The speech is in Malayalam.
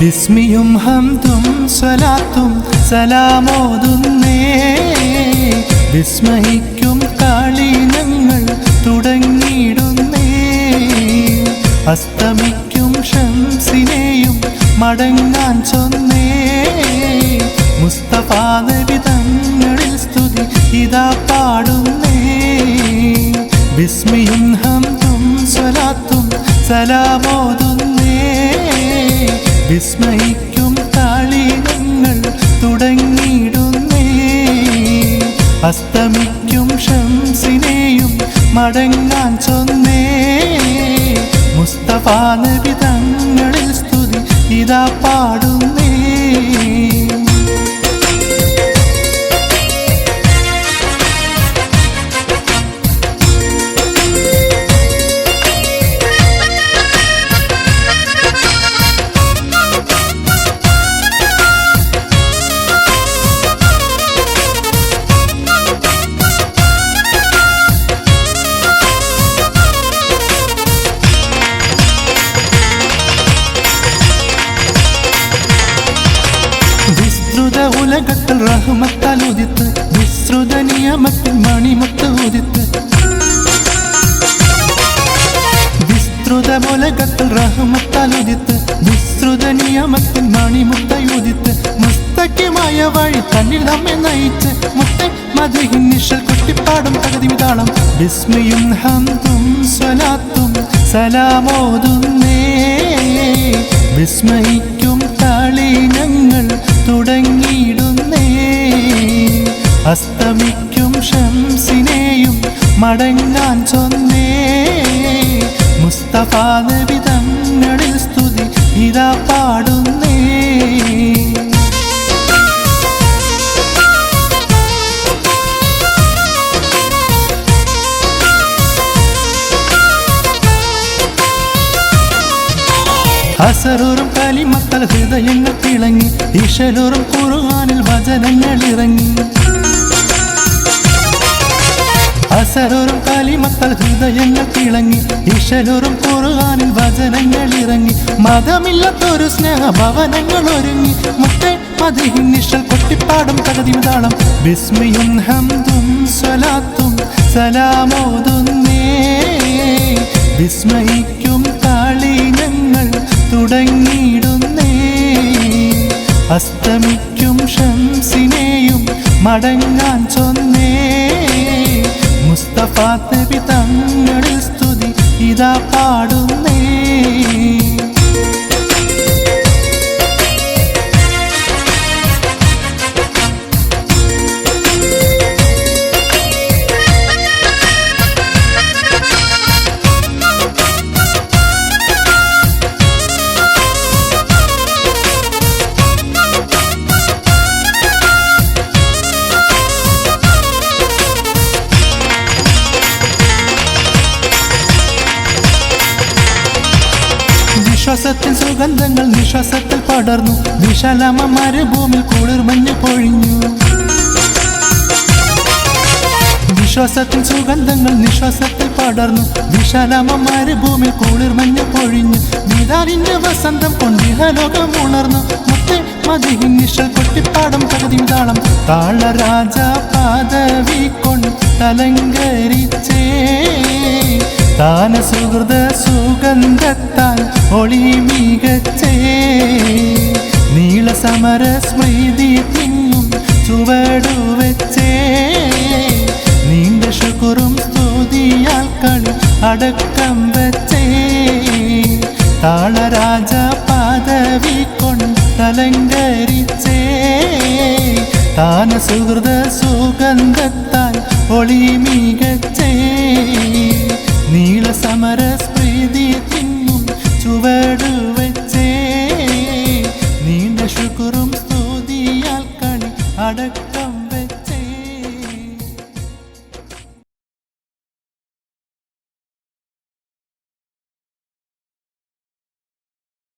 ബിസ്മിയും ഹംദും സ്വലാത്തും സലാമോതുന്നേ. വിസ്മയിക്കും കാളിനങ്ങൾ തുടങ്ങിയിടുന്നേ. അസ്തമിക്കും ഷംസിനെയും മടങ്ങാൻ ചൊന്നേ. മുസ്തഫ നബി തങ്ങളിൽ സ്തുതി ഇതാ പാടുന്നേ. ബിസ്മിയും ഹംദും സ്വലാത്തും സലാമോതുന്നേ. വിസ്മയിക്കും കാളിനങ്ങൾ തുടങ്ങിയിടുന്നേ. അസ്തമിക്കും ഷംസിനെയും മടങ്ങാൻ ചൊന്നേ. മുസ്തഫ നബി തങ്ങളിൽ സ്തുതി ഇതാ പാടുന്നേ. ഉലകത്തിൽ റഹ്മത്താൽ ഉദിത്ത് വിസ്തൃത നിയമത്തിൽ മണിമുത്ത് ഉദിത്ത്. വിസ്തൃത ഉലകത്തിൽ റഹ്മത്താൽ ഉദിത്ത് വിസ്തൃത നിയമത്തിൽ മണിമുത്ത ഉദിത്ത്. മുസ്തഖിമായ വഴി തന്നിൽ നമ്മെ നയിച്ച് മുത്തെ മദീഹിൻ നിഴൽ കൊട്ടിപ്പാടും തകതിമിതാളം. ബിസ്മിയും ഹംദും സ്വലാത്തും സലാമോതുന്നേ. വിസ്മയിക്കും കാളിനങ്ങൾ തുടങ്ങിയിടുന്നേ. അസ്തമിക്കും ഷംസിനെയും മടങ്ങാൻ ചൊന്നേ. മുസ്തഫ നബി തങ്ങളിൽ സ്തുതി ഇതാ പാടുന്നേ. അസറൂറും കലിമത്തൽ ഹൃദയങ്ങൾ തിളങ്ങി. ഇശലൂറും ഖുർആനിൽ വചനങ്ങൾ ഇറങ്ങി. അസറൂറും കലിമത്തൽ ഹൃദയങ്ങൾ തിളങ്ങി. ഇശലൂറും ഖുർആനിൽ വചനങ്ങൾ ഇറങ്ങി. മതമില്ലാത്തൊരു സ്നേഹഭവനങ്ങൾ ഒരുങ്ങി. മുത്തെ മദീഹിൻ നിഴൽ കൊട്ടിപ്പാടും തകതിമിതാളം. ബിസ്മിയും ഹംദും സ്വലാത്തും സലാമോതുന്നേ. വിസ്മയിക്കും കാളിനങ്ങൾ തുടങ്ങിയിടുന്നേ. അസ്തമിക്കും ഷംസിനെയും മടങ്ങാൻ ചൊന്നേ. മുസ്തഫ നബി തങ്ങളിൽ സ്തുതി ഇതാ പാടുന്നേ. വിശ്വാസത്തിൻ സുഗന്ധങ്ങൾ നിശ്വാസത്തിൽ പടർന്നു. വിശാലമ മരുഭൂമിൽ കുളിർമഞ്ഞ് പൊഴിഞ്ഞു. വിശ്വാസത്തിൻ സുഗന്ധങ്ങൾ നിശ്വാസത്തിൽ പടർന്നു. വിശാലമ മരുഭൂമിൽ കുളിർമഞ്ഞ് പൊഴിഞ്ഞു. വിതാലിന്റെ വസന്തം കൊണ്ടിഹലോകം ഉണർന്നു. മുത്തെ മദീഹിൻ നിഴൽ കൊട്ടിപ്പാടും തകതിമിതാളം. താളരാജ പദവി കൊണ്ടലങ്കരിച്ചേ. താന സുഹൃത സുഗന്ധത്താൽ ഒളി മികച്ചേ. നീളസമര സ്മൃതി തിങ്ങും ചുവടുവെച്ചേ. നീണ്ട ശുക്റും സ്തുതിയാൽ കളി അടക്കം വെച്ചേ. താളരാജ പദവി കൊണ്ടലങ്കരിച്ചേ. താന സുഹൃത സുഗന്ധത്താൽ ഒളി മികച്ചേ. നീളസമര സ്മൃതി തിങ്ങും ചുവടുവെച്ചേ. നീണ്ട ശുക്റും സ്തുതിയാൽ കളി അടക്കം